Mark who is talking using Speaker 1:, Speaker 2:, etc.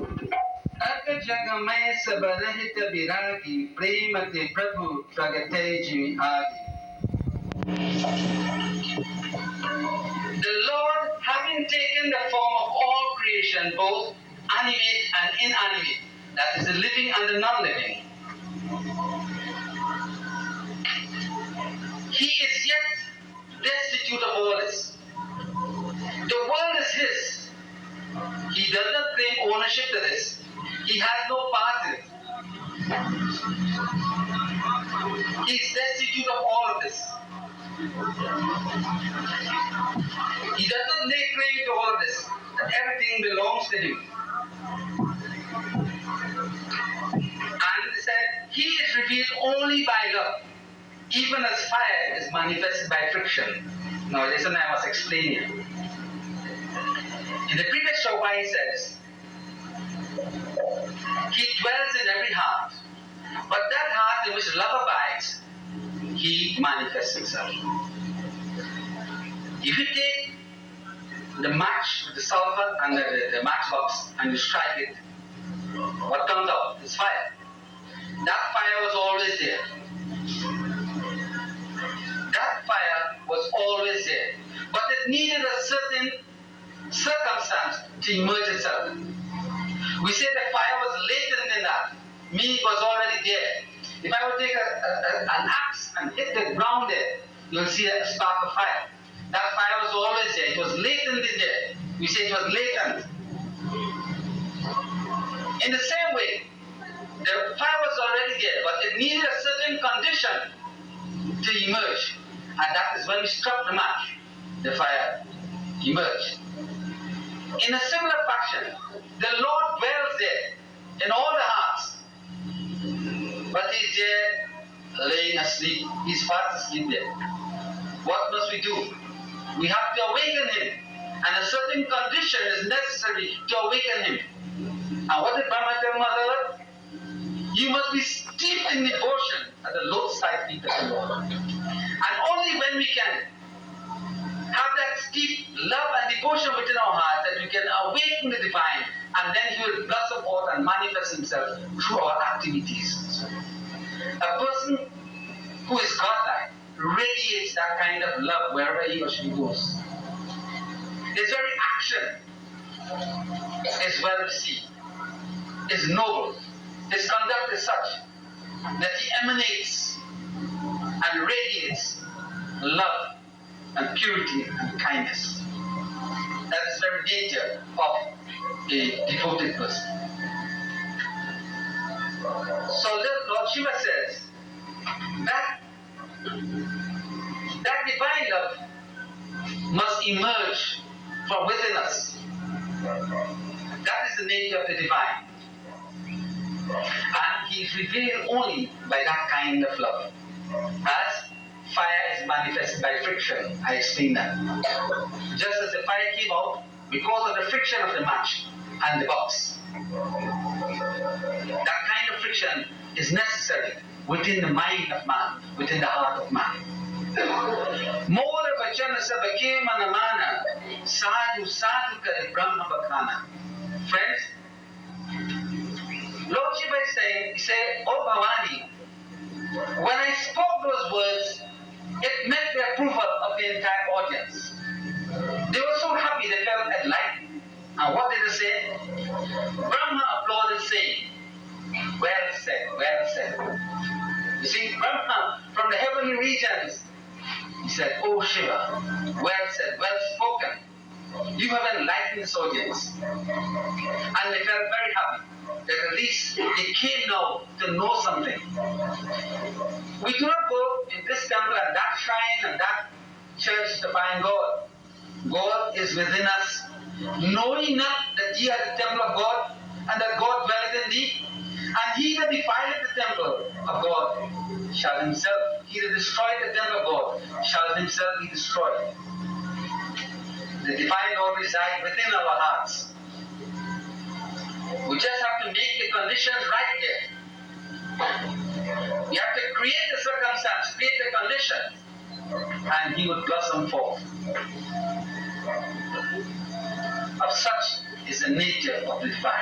Speaker 1: अक जग में सब रहित विरागी प्रेम ते प्रभु प्रगटे जी आगे. The Lord, having taken the form of all creation, both animate and inanimate, that is the living and the non-living, He is yet destitute of all this. The world is His. He does not claim ownership to this. He has no part in it. He is destitute of all of this. He does not lay claim to all of this, that everything belongs to Him. And it said, He is revealed only by love, even as fire is manifested by friction. Now, listen, I must explain here. In the previous shofar, he says, He dwells in every heart, but that heart in which love abides, He manifests Himself. If you take the match with the sulfur and the matchbox and you strike it, what comes out is fire. That fire was always there. That fire was always there. But it needed a certain circumstance to emerge itself. We say the fire was latent in that, meaning it was already there. If I would take an axe and hit the ground there, you'll see a spark of fire. That fire was always there. It was latent in there. We say it was latent. In the same way, the fire was already there, but it needed a certain condition to emerge. And that is when we struck the match, the fire emerged. In a similar fashion, the Lord dwells there in all the hearts. But He's there laying asleep. He's fast asleep there. What must we do? We have to awaken Him. And a certain condition is necessary to awaken Him. And what did Brahma tell Mother? You must be steeped in devotion at the low-side feet of the Lord. And only when we can have that steep love and devotion within our heart that we can awaken the divine, and then He will blossom forth and manifest Himself through our activities. A person who is godlike radiates that kind of love wherever he or she goes. His very action is well received, is noble. His conduct is such that he emanates and radiates love and purity and kindness. That is the very nature of a devoted person. So Lord Shiva says that divine love must emerge from within us. That is the nature of the divine. And He is revealed only by that kind of love. As fire is manifested by friction, I explained that. Just as the fire came out because of the friction of the match and the box. That kind of friction is necessary within the mind of man, within the heart of man. More bachana sabake manamana, sadhu sadhu kare brahma bakhana. Friends, Lord Shiva is saying, He said, Oh Bhavani, when I spoke those words, it met the approval of the entire audience. They were so happy, they felt enlightened. And what did they say? Brahma applauded, saying, Well said, well said. You see, Brahma from the heavenly regions, he said, Oh Shiva, well said, well spoken. You have enlightened this audience. And they felt very happy that at least they came now to know something. We do not go in this temple and that shrine and that church to find God. God is within us. Knowing not that ye are the temple of God and that God dwelleth in thee. And he that defileth the temple of God shall himself, he that destroyeth the temple of God shall himself be destroyed. The divine Lord resides within our hearts. We just have to make the conditions right there. We have to create the circumstance, create the condition, and He would blossom forth. Of such is the nature of the divine.